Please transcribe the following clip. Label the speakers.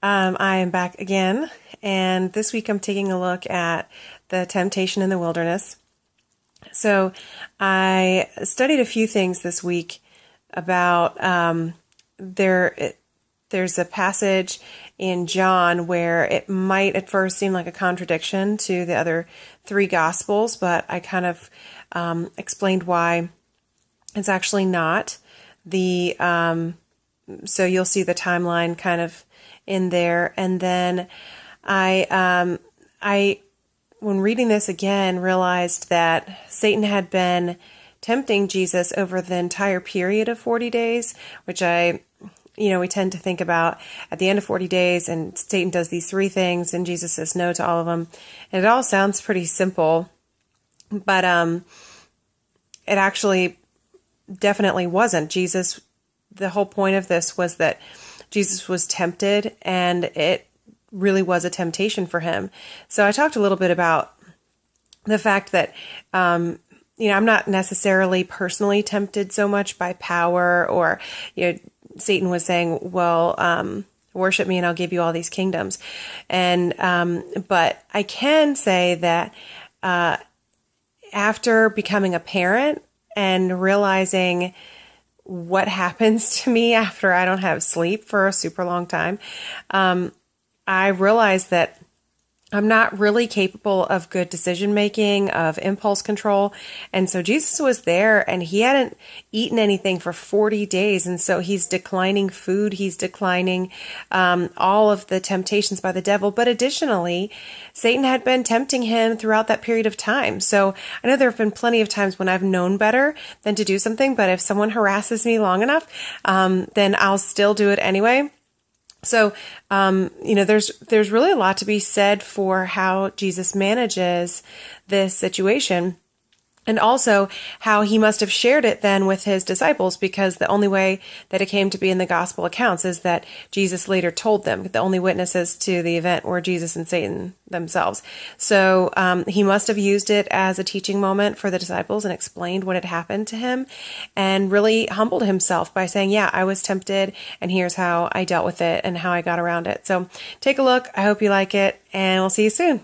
Speaker 1: I am back again, and this week I'm taking a look at the temptation in the wilderness. So I studied a few things this week about there's a passage in John where it might at first seem like a contradiction to the other three Gospels, but I kind of explained why it's actually not. So you'll see the timeline kind of in there. And then I when reading this again, realized that Satan had been tempting Jesus over the entire period of 40 days, which we tend to think about at the end of 40 days, and Satan does these three things, and Jesus says no to all of them. And it all sounds pretty simple, but it actually definitely wasn't. The whole point of this was that Jesus was tempted, and it really was a temptation for him. So I talked a little bit about the fact that, I'm not necessarily personally tempted so much by power, or, Satan was saying, well, worship me and I'll give you all these kingdoms. And, but I can say that, after becoming a parent and realizing what happens to me after I don't have sleep for a super long time, I realized that I'm not really capable of good decision making, of impulse control. And so Jesus was there, and he hadn't eaten anything for 40 days. And so he's declining food. He's declining all of the temptations by the devil. But additionally, Satan had been tempting him throughout that period of time. So I know there have been plenty of times when I've known better than to do something. But if someone harasses me long enough, then I'll still do it anyway. So, there's really a lot to be said for how Jesus manages this situation, and also how he must have shared it then with his disciples, because the only way that it came to be in the gospel accounts is that Jesus later told them. The only witnesses to the event were Jesus and Satan themselves. So he must have used it as a teaching moment for the disciples and explained what had happened to him, and really humbled himself by saying, yeah, I was tempted, and here's how I dealt with it and how I got around it. So take a look. I hope you like it, and we'll see you soon.